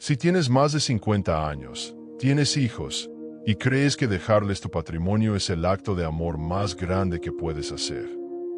Si tienes más de 50 años, tienes hijos, y crees que dejarles tu patrimonio es el acto de amor más grande que puedes hacer,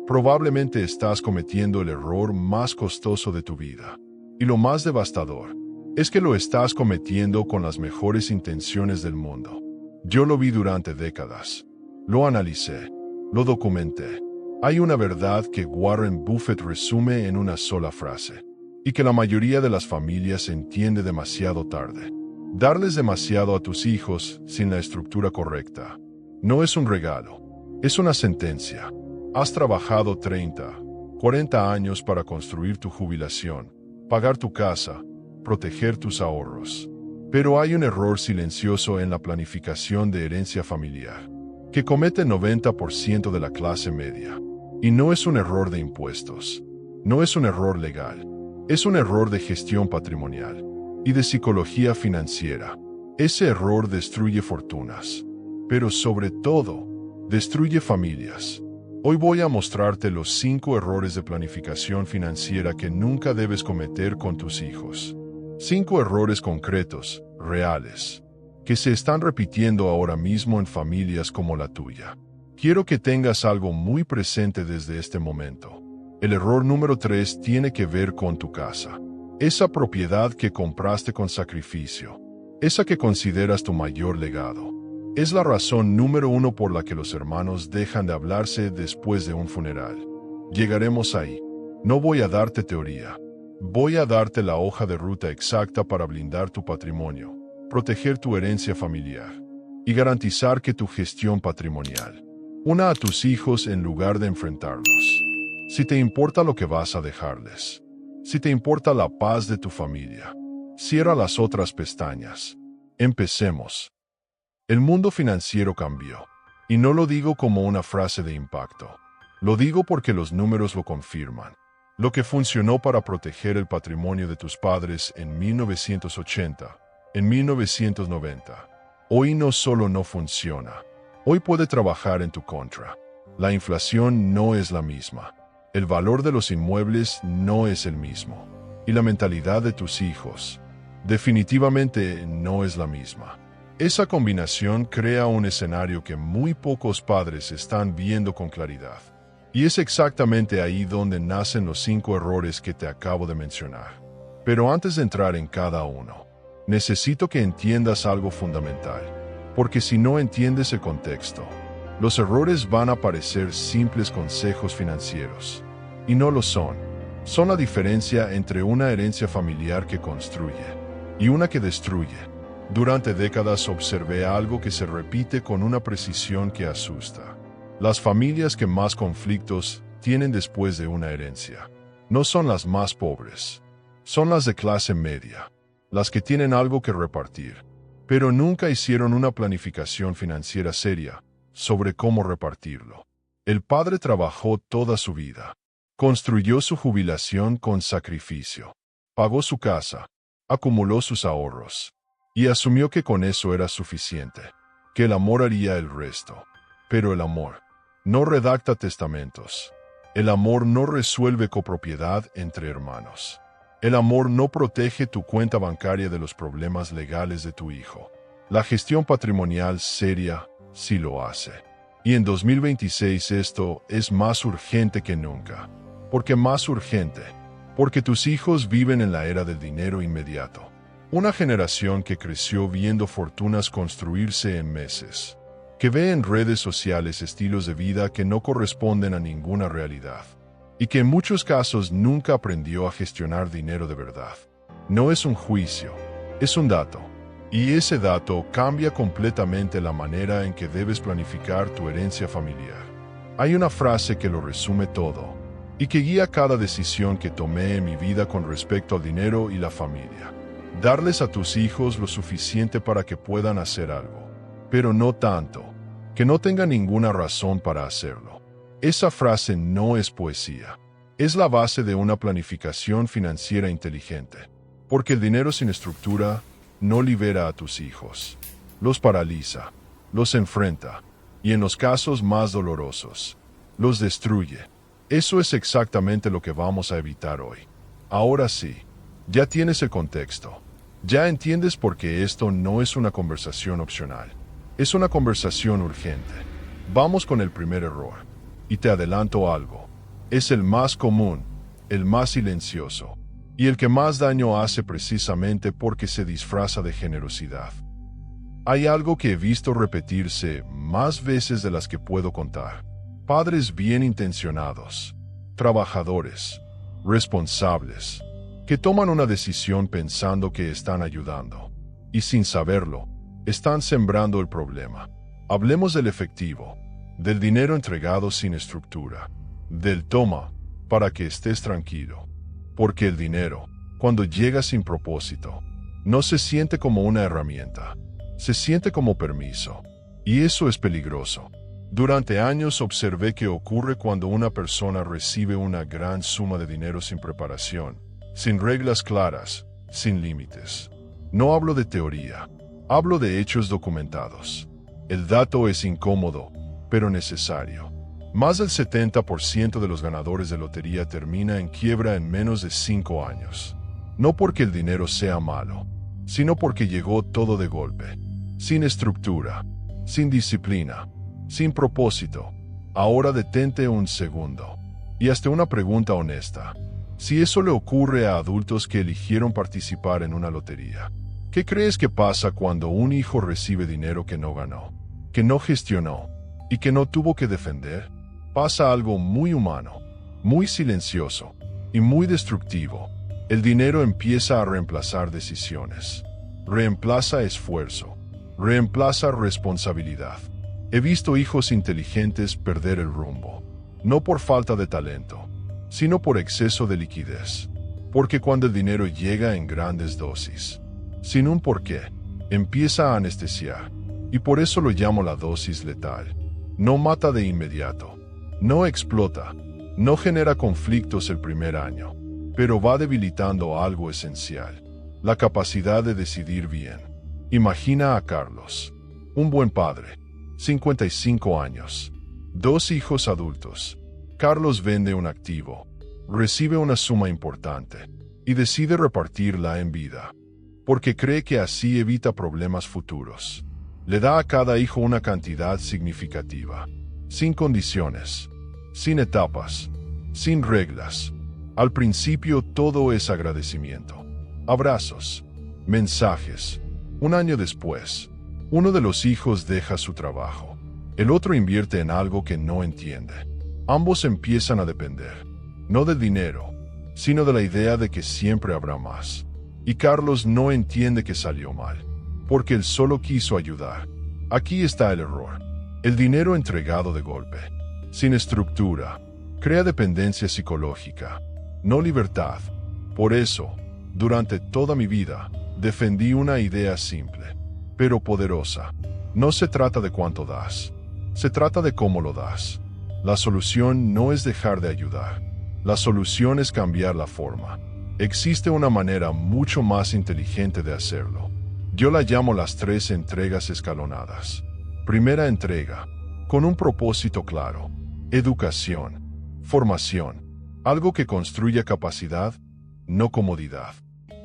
probablemente estás cometiendo el error más costoso de tu vida. Y lo más devastador es que lo estás cometiendo con las mejores intenciones del mundo. Yo lo vi durante décadas. Lo analicé. Lo documenté. Hay una verdad que Warren Buffett resume en una sola frase, y que la mayoría de las familias entiende demasiado tarde. Darles demasiado a tus hijos sin la estructura correcta no es un regalo, es una sentencia. Has trabajado 30, 40 años para construir tu jubilación, pagar tu casa, proteger tus ahorros. Pero hay un error silencioso en la planificación de herencia familiar, que comete el 90% de la clase media. Y no es un error de impuestos, no es un error legal, es un error de gestión patrimonial y de psicología financiera. Ese error destruye fortunas, pero sobre todo, destruye familias. Hoy voy a mostrarte los 5 errores de planificación financiera que nunca debes cometer con tus hijos. 5 errores concretos, reales, que se están repitiendo ahora mismo en familias como la tuya. Quiero que tengas algo muy presente desde este momento. El error número 3 tiene que ver con tu casa. Esa propiedad que compraste con sacrificio. Esa que consideras tu mayor legado. Es la razón número 1 por la que los hermanos dejan de hablarse después de un funeral. Llegaremos ahí. No voy a darte teoría. Voy a darte la hoja de ruta exacta para blindar tu patrimonio, proteger tu herencia familiar y garantizar que tu gestión patrimonial una a tus hijos en lugar de enfrentarlos. Si te importa lo que vas a dejarles, si te importa la paz de tu familia, cierra las otras pestañas. Empecemos. El mundo financiero cambió, y no lo digo como una frase de impacto. Lo digo porque los números lo confirman. Lo que funcionó para proteger el patrimonio de tus padres en 1980, en 1990, hoy no solo no funciona, hoy puede trabajar en tu contra. La inflación no es la misma. El valor de los inmuebles no es el mismo. Y la mentalidad de tus hijos definitivamente no es la misma. Esa combinación crea un escenario que muy pocos padres están viendo con claridad. Y es exactamente ahí donde nacen los 5 errores que te acabo de mencionar. Pero antes de entrar en cada uno, necesito que entiendas algo fundamental. Porque si no entiendes el contexto, los errores van a parecer simples consejos financieros. Y no lo son. Son la diferencia entre una herencia familiar que construye y una que destruye. Durante décadas observé algo que se repite con una precisión que asusta. Las familias que más conflictos tienen después de una herencia no son las más pobres. Son las de clase media, las que tienen algo que repartir, pero nunca hicieron una planificación financiera seria sobre cómo repartirlo. El padre trabajó toda su vida, construyó su jubilación con sacrificio, pagó su casa, acumuló sus ahorros y asumió que con eso era suficiente, que el amor haría el resto. Pero el amor no redacta testamentos. El amor no resuelve copropiedad entre hermanos. El amor no protege tu cuenta bancaria de los problemas legales de tu hijo. La gestión patrimonial seria sí lo hace. Y en 2026 esto es más urgente que nunca. ¿Por qué más urgente? Porque tus hijos viven en la era del dinero inmediato. Una generación que creció viendo fortunas construirse en meses, que ve en redes sociales estilos de vida que no corresponden a ninguna realidad, y que en muchos casos nunca aprendió a gestionar dinero de verdad. No es un juicio, es un dato. Y ese dato cambia completamente la manera en que debes planificar tu herencia familiar. Hay una frase que lo resume todo, y que guía cada decisión que tomé en mi vida con respecto al dinero y la familia. Darles a tus hijos lo suficiente para que puedan hacer algo, pero no tanto, que no tengan ninguna razón para hacerlo. Esa frase no es poesía. Es la base de una planificación financiera inteligente. Porque el dinero sin estructura no libera a tus hijos. Los paraliza, los enfrenta, y en los casos más dolorosos, los destruye. Eso es exactamente lo que vamos a evitar hoy. Ahora sí, ya tienes el contexto. Ya entiendes por qué esto no es una conversación opcional. Es una conversación urgente. Vamos con el primer error. Y te adelanto algo. Es el más común, el más silencioso, y el que más daño hace precisamente porque se disfraza de generosidad. Hay algo que he visto repetirse más veces de las que puedo contar. Padres bien intencionados, trabajadores, responsables, que toman una decisión pensando que están ayudando, y sin saberlo, están sembrando el problema. Hablemos del efectivo, del dinero entregado sin estructura, del toma para que estés tranquilo. Porque el dinero, cuando llega sin propósito, no se siente como una herramienta, se siente como permiso. Y eso es peligroso. Durante años observé que ocurre cuando una persona recibe una gran suma de dinero sin preparación, sin reglas claras, sin límites. No hablo de teoría, hablo de hechos documentados. El dato es incómodo, pero necesario. Más del 70% de los ganadores de lotería termina en quiebra en menos de 5 años. No porque el dinero sea malo, sino porque llegó todo de golpe, sin estructura, sin disciplina, sin propósito. Ahora detente un segundo y hazte una pregunta honesta. Si eso le ocurre a adultos que eligieron participar en una lotería, ¿qué crees que pasa cuando un hijo recibe dinero que no ganó, que no gestionó y que no tuvo que defender? Pasa algo muy humano, muy silencioso y muy destructivo. El dinero empieza a reemplazar decisiones, reemplaza esfuerzo, reemplaza responsabilidad. He visto hijos inteligentes perder el rumbo, no por falta de talento, sino por exceso de liquidez. Porque cuando el dinero llega en grandes dosis, sin un porqué, empieza a anestesiar. Y por eso lo llamo la dosis letal. No mata de inmediato, no explota, no genera conflictos el primer año, pero va debilitando algo esencial: la capacidad de decidir bien. Imagina a Carlos, un buen padre, 55 años, 2 hijos adultos. Carlos vende un activo, recibe una suma importante y decide repartirla en vida, porque cree que así evita problemas futuros. Le da a cada hijo una cantidad significativa, sin condiciones, sin etapas, sin reglas. Al principio todo es agradecimiento, abrazos, mensajes. Un año después, uno de los hijos deja su trabajo. El otro invierte en algo que no entiende. Ambos empiezan a depender, no del dinero, sino de la idea de que siempre habrá más. Y Carlos no entiende que salió mal, porque él solo quiso ayudar. Aquí está el error. El dinero entregado de golpe, sin estructura, crea dependencia psicológica, no libertad. Por eso, durante toda mi vida, defendí una idea simple, pero poderosa. No se trata de cuánto das, se trata de cómo lo das. La solución no es dejar de ayudar, la solución es cambiar la forma. Existe una manera mucho más inteligente de hacerlo. Yo la llamo las 3 entregas escalonadas. Primera entrega, con un propósito claro: educación, formación, algo que construya capacidad, no comodidad.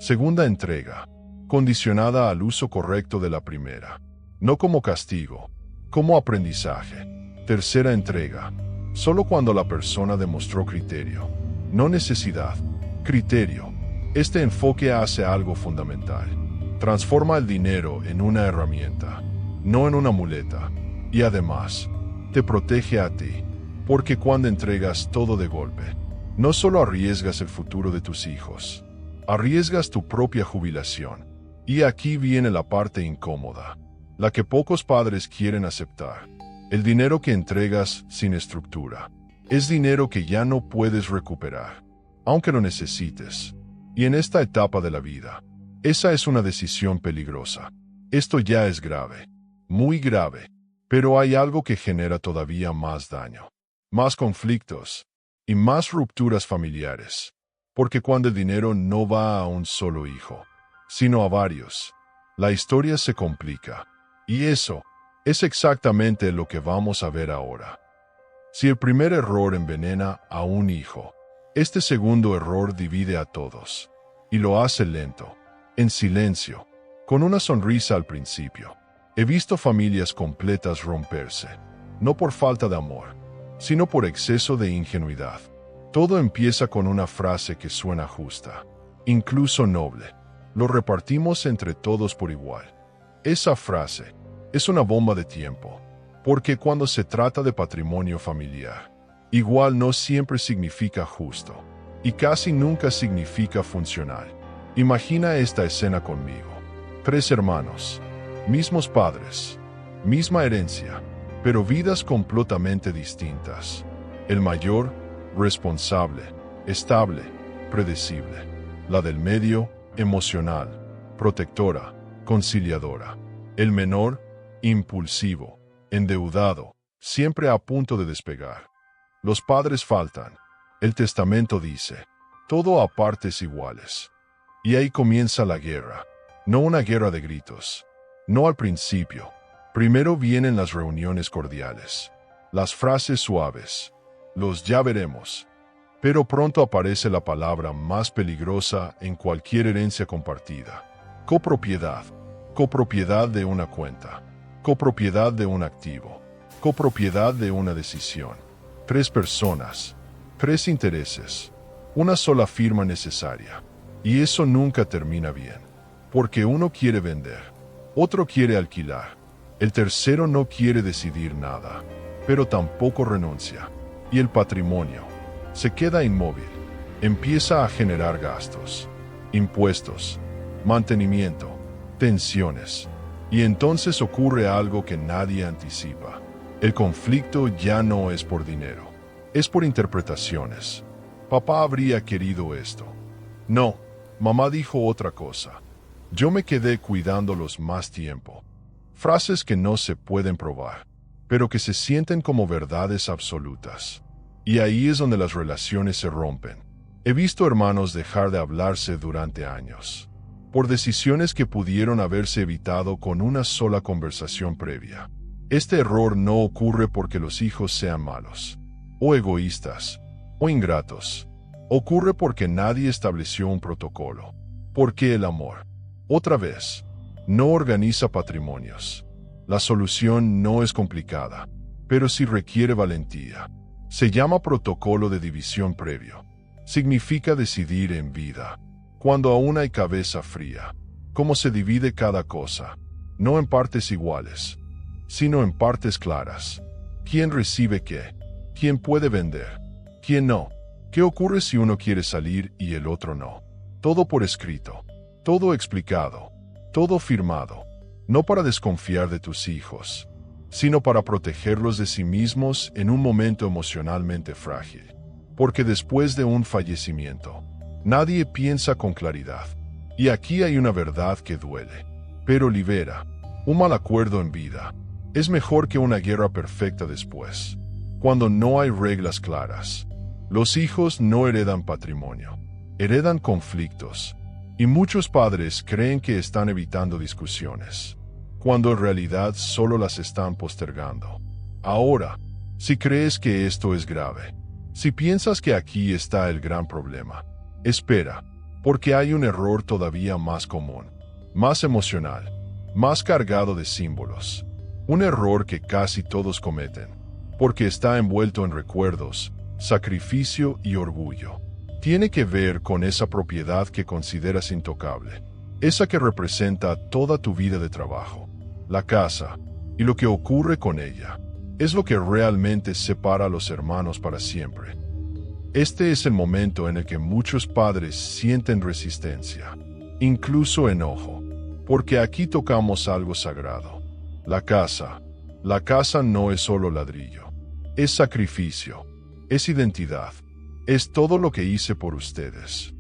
Segunda entrega, condicionada al uso correcto de la primera, no como castigo, como aprendizaje. Tercera entrega, solo cuando la persona demostró criterio, no necesidad, criterio. Este enfoque hace algo fundamental. Transforma el dinero en una herramienta, no en una muleta. Y además, te protege a ti, porque cuando entregas todo de golpe, no solo arriesgas el futuro de tus hijos, arriesgas tu propia jubilación. Y aquí viene la parte incómoda, la que pocos padres quieren aceptar. El dinero que entregas sin estructura es dinero que ya no puedes recuperar, aunque lo necesites. Y en esta etapa de la vida, esa es una decisión peligrosa. Esto ya es grave, muy grave, pero hay algo que genera todavía más daño, más conflictos y más rupturas familiares. Porque cuando el dinero no va a un solo hijo, sino a varios, la historia se complica. Y eso es exactamente lo que vamos a ver ahora. Si el primer error envenena a un hijo, este segundo error divide a todos, y lo hace lento, en silencio, con una sonrisa al principio. He visto familias completas romperse, no por falta de amor, sino por exceso de ingenuidad. Todo empieza con una frase que suena justa, incluso noble. Lo repartimos entre todos por igual. Esa frase es una bomba de tiempo, porque cuando se trata de patrimonio familiar, igual no siempre significa justo, y casi nunca significa funcional. Imagina esta escena conmigo. 3 hermanos, mismos padres, misma herencia, pero vidas completamente distintas. El mayor, responsable, estable, predecible. La del medio, emocional, protectora, conciliadora. El menor, impulsivo, endeudado, siempre a punto de despegar. Los padres faltan. El testamento dice, todo a partes iguales. Y ahí comienza la guerra. No una guerra de gritos. No al principio. Primero vienen las reuniones cordiales, las frases suaves, los ya veremos. Pero pronto aparece la palabra más peligrosa en cualquier herencia compartida. Copropiedad. Copropiedad de una cuenta. Copropiedad de un activo. Copropiedad de una decisión. 3 personas. 3 intereses. Una sola firma necesaria. Y eso nunca termina bien. Porque uno quiere vender. Otro quiere alquilar. El tercero no quiere decidir nada. Pero tampoco renuncia. Y el patrimonio se queda inmóvil. Empieza a generar gastos. Impuestos. Mantenimiento. Tensiones. Y entonces ocurre algo que nadie anticipa. El conflicto ya no es por dinero. Es por interpretaciones. Papá habría querido esto. No, mamá dijo otra cosa. Yo me quedé cuidándolos más tiempo. Frases que no se pueden probar, pero que se sienten como verdades absolutas. Y ahí es donde las relaciones se rompen. He visto hermanos dejar de hablarse durante años, por decisiones que pudieron haberse evitado con una sola conversación previa. Este error no ocurre porque los hijos sean malos, o egoístas, o ingratos. Ocurre porque nadie estableció un protocolo. Porque el amor, otra vez, no organiza patrimonios. La solución no es complicada, pero sí requiere valentía. Se llama protocolo de división previo. Significa decidir en vida, cuando aún hay cabeza fría, cómo se divide cada cosa, no en partes iguales, sino en partes claras. ¿Quién recibe qué? ¿Quién puede vender? ¿Quién no? ¿Qué ocurre si uno quiere salir y el otro no? Todo por escrito, todo explicado, todo firmado, no para desconfiar de tus hijos, sino para protegerlos de sí mismos en un momento emocionalmente frágil. Porque después de un fallecimiento, nadie piensa con claridad. Y aquí hay una verdad que duele, pero libera. Un mal acuerdo en vida es mejor que una guerra perfecta después. Cuando no hay reglas claras, los hijos no heredan patrimonio, heredan conflictos. Y muchos padres creen que están evitando discusiones, cuando en realidad solo las están postergando. Ahora, si crees que esto es grave, si piensas que aquí está el gran problema, espera, porque hay un error todavía más común, más emocional, más cargado de símbolos. Un error que casi todos cometen, porque está envuelto en recuerdos, sacrificio y orgullo. Tiene que ver con esa propiedad que consideras intocable, esa que representa toda tu vida de trabajo, la casa, y lo que ocurre con ella. Es lo que realmente separa a los hermanos para siempre. Este es el momento en el que muchos padres sienten resistencia, incluso enojo, porque aquí tocamos algo sagrado. La casa no es solo ladrillo, es sacrificio, es identidad, es todo lo que hice por ustedes.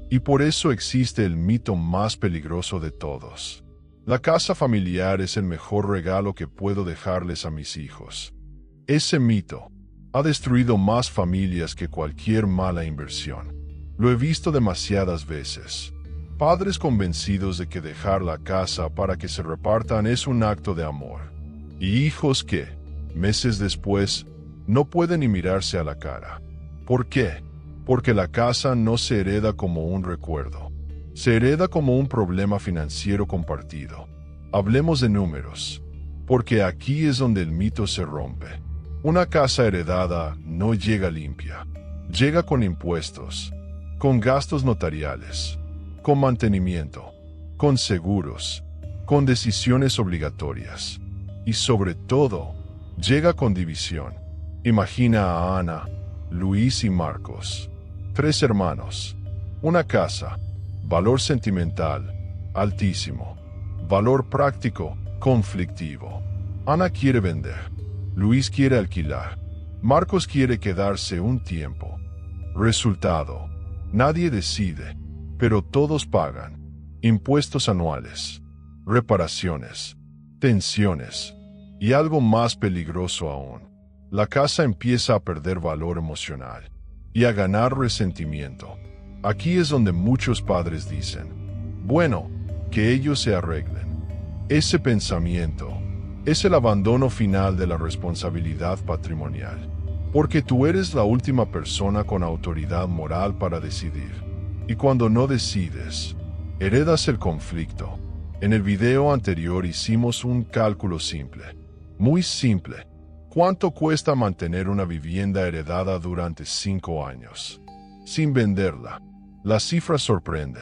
Y por eso existe el mito más peligroso de todos. La casa familiar es el mejor regalo que puedo dejarles a mis hijos. Ese mito ha destruido más familias que cualquier mala inversión. Lo he visto demasiadas veces. Padres convencidos de que dejar la casa para que se repartan es un acto de amor. Y hijos que, meses después, no pueden ni mirarse a la cara. ¿Por qué? Porque la casa no se hereda como un recuerdo. Se hereda como un problema financiero compartido. Hablemos de números, porque aquí es donde el mito se rompe. Una casa heredada no llega limpia. Llega con impuestos, con gastos notariales, con mantenimiento, con seguros, con decisiones obligatorias. Y sobre todo, llega con división. Imagina a Ana, Luis y Marcos. 3 hermanos. Una casa. Valor sentimental, altísimo. Valor práctico, conflictivo. Ana quiere vender. Luis quiere alquilar. Marcos quiere quedarse un tiempo. Resultado: nadie decide, pero todos pagan. Impuestos anuales, reparaciones, tensiones. Y algo más peligroso aún. La casa empieza a perder valor emocional y a ganar resentimiento. Aquí es donde muchos padres dicen, bueno, que ellos se arreglen. Ese pensamiento es el abandono final de la responsabilidad patrimonial, porque tú eres la última persona con autoridad moral para decidir. Y cuando no decides, heredas el conflicto. En el video anterior hicimos un cálculo simple, muy simple. ¿Cuánto cuesta mantener una vivienda heredada durante 5 años? Sin venderla. La cifra sorprende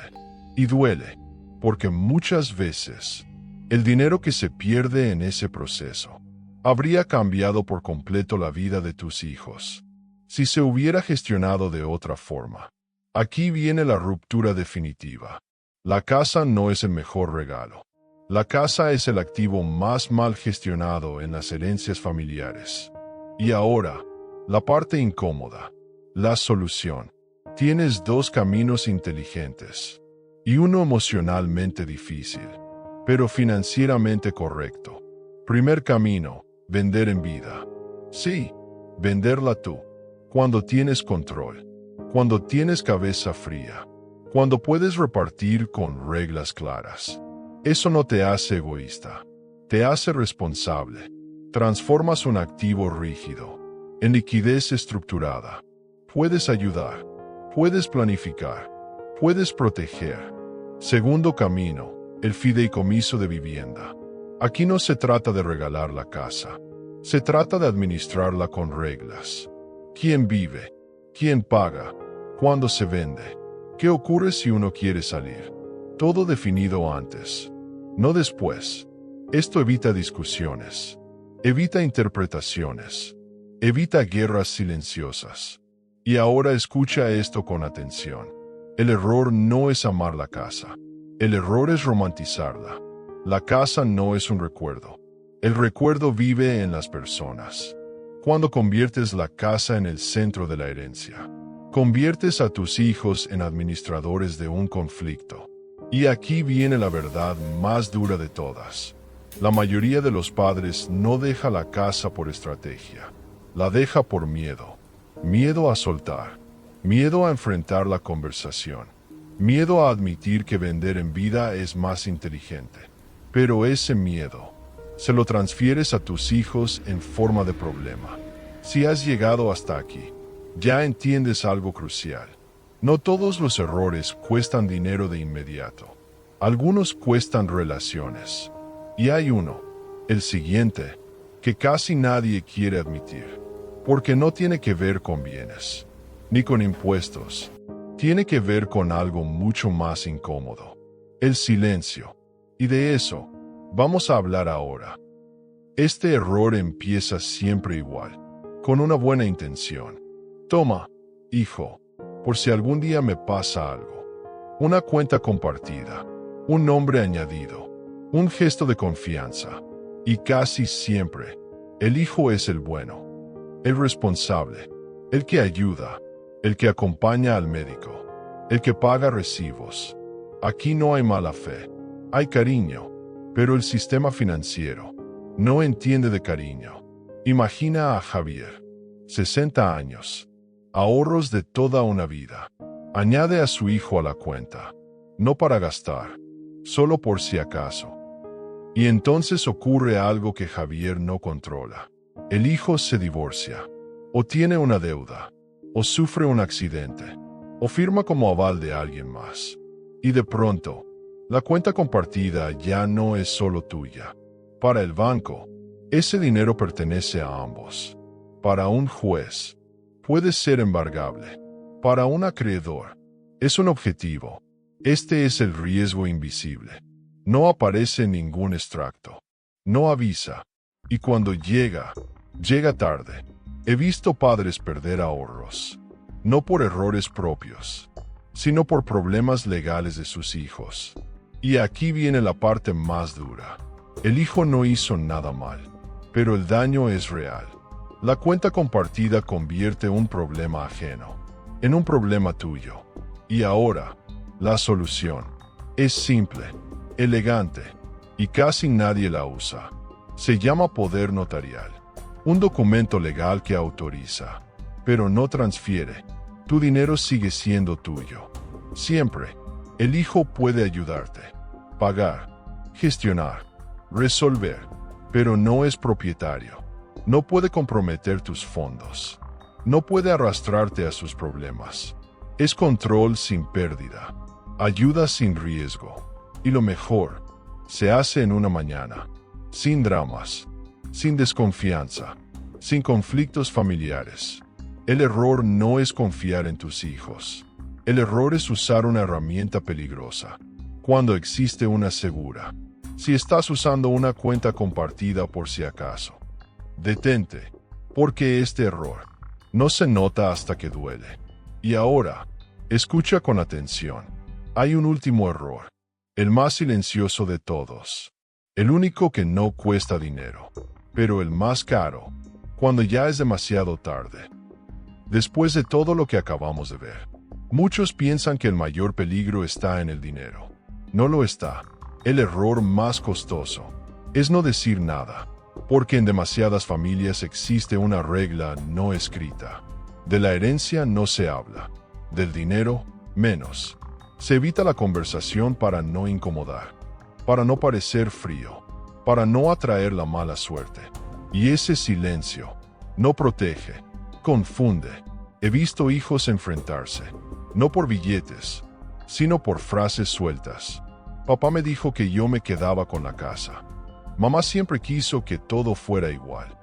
y duele, porque muchas veces el dinero que se pierde en ese proceso habría cambiado por completo la vida de tus hijos, si se hubiera gestionado de otra forma. Aquí viene la ruptura definitiva. La casa no es el mejor regalo. La casa es el activo más mal gestionado en las herencias familiares. Y ahora, la parte incómoda, la solución. Tienes 2 caminos inteligentes y uno emocionalmente difícil, pero financieramente correcto. Primer camino, vender en vida. Sí, venderla tú, cuando tienes control, cuando tienes cabeza fría, cuando puedes repartir con reglas claras. Eso no te hace egoísta, te hace responsable. Transformas un activo rígido en liquidez estructurada. Puedes ayudar, puedes planificar, puedes proteger. Segundo camino, el fideicomiso de vivienda. Aquí no se trata de regalar la casa, se trata de administrarla con reglas. ¿Quién vive? ¿Quién paga? ¿Cuándo se vende? ¿Qué ocurre si uno quiere salir? Todo definido antes, no después. Esto evita discusiones, evita interpretaciones, evita guerras silenciosas. Y ahora escucha esto con atención. El error no es amar la casa. El error es romantizarla. La casa no es un recuerdo. El recuerdo vive en las personas. Cuando conviertes la casa en el centro de la herencia, conviertes a tus hijos en administradores de un conflicto. Y aquí viene la verdad más dura de todas. La mayoría de los padres no deja la casa por estrategia. La deja por miedo. Miedo a soltar. Miedo a enfrentar la conversación. Miedo a admitir que vender en vida es más inteligente. Pero ese miedo se lo transfieres a tus hijos en forma de problema. Si has llegado hasta aquí, ya entiendes algo crucial. No todos los errores cuestan dinero de inmediato. Algunos cuestan relaciones. Y hay uno, el siguiente, que casi nadie quiere admitir. Porque no tiene que ver con bienes, ni con impuestos. Tiene que ver con algo mucho más incómodo. El silencio. Y de eso vamos a hablar ahora. Este error empieza siempre igual, con una buena intención. Toma, hijo, por si algún día me pasa algo. Una cuenta compartida, un nombre añadido, un gesto de confianza. Y casi siempre, el hijo es el bueno, el responsable, el que ayuda, el que acompaña al médico, el que paga recibos. Aquí no hay mala fe, hay cariño, pero el sistema financiero no entiende de cariño. Imagina a Javier, 60 años, ahorros de toda una vida. Añade a su hijo a la cuenta, no para gastar, solo por si acaso. Y entonces ocurre algo que Javier no controla. El hijo se divorcia, o tiene una deuda, o sufre un accidente, o firma como aval de alguien más. Y de pronto, la cuenta compartida ya no es solo tuya. Para el banco, ese dinero pertenece a ambos. Para un juez, puede ser embargable. Para un acreedor, es un objetivo. Este es el riesgo invisible. No aparece en ningún extracto. No avisa. Y cuando llega, llega tarde. He visto padres perder ahorros, no por errores propios, sino por problemas legales de sus hijos. Y aquí viene la parte más dura. El hijo no hizo nada mal, pero el daño es real. La cuenta compartida convierte un problema ajeno en un problema tuyo. Y ahora, la solución es simple, elegante, y casi nadie la usa. Se llama poder notarial. Un documento legal que autoriza, pero no transfiere. Tu dinero sigue siendo tuyo. Siempre. El hijo puede ayudarte, pagar, gestionar, resolver, pero no es propietario. No puede comprometer tus fondos. No puede arrastrarte a sus problemas. Es control sin pérdida, ayuda sin riesgo. Y lo mejor, se hace en una mañana, sin dramas, sin desconfianza, sin conflictos familiares. El error no es confiar en tus hijos. El error es usar una herramienta peligrosa, cuando existe una segura. Si estás usando una cuenta compartida por si acaso, detente, porque este error no se nota hasta que duele. Y ahora, escucha con atención. Hay un último error, el más silencioso de todos. El único que no cuesta dinero, pero el más caro, cuando ya es demasiado tarde. Después de todo lo que acabamos de ver, muchos piensan que el mayor peligro está en el dinero. No lo está. El error más costoso es no decir nada, porque en demasiadas familias existe una regla no escrita. De la herencia no se habla, del dinero menos. Se evita la conversación para no incomodar, para no parecer frío, para no atraer la mala suerte. Y ese silencio no protege, confunde. He visto hijos enfrentarse, no por billetes, sino por frases sueltas. Papá me dijo que yo me quedaba con la casa. Mamá siempre quiso que todo fuera igual.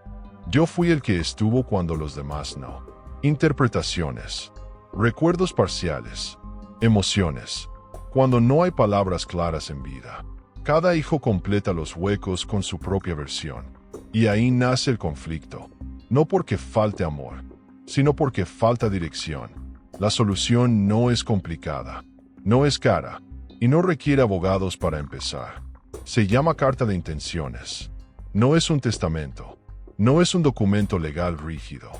Yo fui el que estuvo cuando los demás no. Interpretaciones, recuerdos parciales, emociones. Cuando no hay palabras claras en vida, cada hijo completa los huecos con su propia versión. Y ahí nace el conflicto, no porque falte amor, sino porque falta dirección. La solución no es complicada, no es cara, y no requiere abogados para empezar. Se llama carta de intenciones. No es un testamento. No es un documento legal rígido.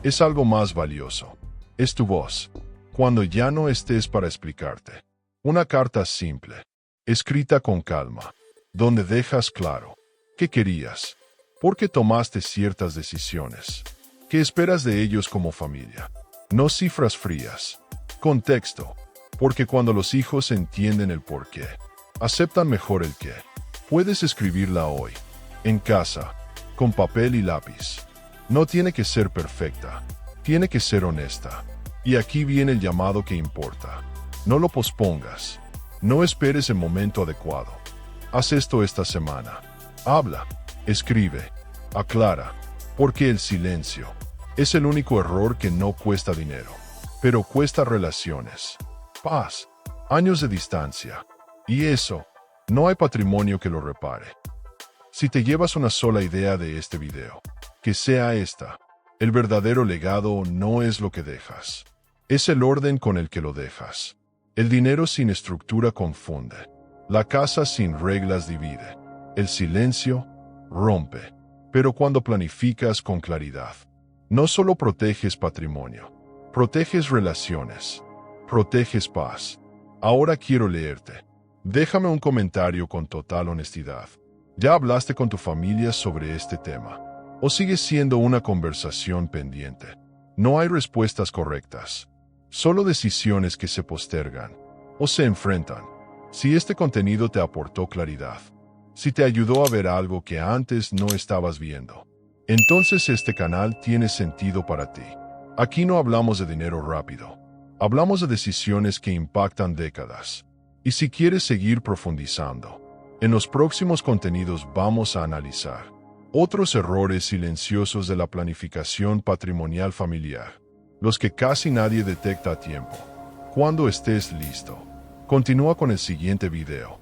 Es algo más valioso. Es tu voz, cuando ya no estés para explicarte. Una carta simple, escrita con calma, donde dejas claro qué querías, por qué tomaste ciertas decisiones, qué esperas de ellos como familia. No cifras frías. Contexto. Porque cuando los hijos entienden el por qué, aceptan mejor el qué. Puedes escribirla hoy, en casa, con papel y lápiz. No tiene que ser perfecta, tiene que ser honesta. Y aquí viene el llamado que importa. No lo pospongas. No esperes el momento adecuado. Haz esto esta semana. Habla, escribe, aclara, porque el silencio es el único error que no cuesta dinero, pero cuesta relaciones, paz, años de distancia. Y eso, no hay patrimonio que lo repare. Si te llevas una sola idea de este video, que sea esta: el verdadero legado no es lo que dejas, es el orden con el que lo dejas. El dinero sin estructura confunde. La casa sin reglas divide. El silencio rompe. Pero cuando planificas con claridad, no solo proteges patrimonio, proteges relaciones, proteges paz. Ahora quiero leerte. Déjame un comentario con total honestidad. ¿Ya hablaste con tu familia sobre este tema? ¿O sigue siendo una conversación pendiente? No hay respuestas correctas, solo decisiones que se postergan o se enfrentan. Si este contenido te aportó claridad, si te ayudó a ver algo que antes no estabas viendo, entonces este canal tiene sentido para ti. Aquí no hablamos de dinero rápido, hablamos de decisiones que impactan décadas. Y si quieres seguir profundizando, en los próximos contenidos vamos a analizar otros errores silenciosos de la planificación patrimonial familiar, los que casi nadie detecta a tiempo. Cuando estés listo, continúa con el siguiente video.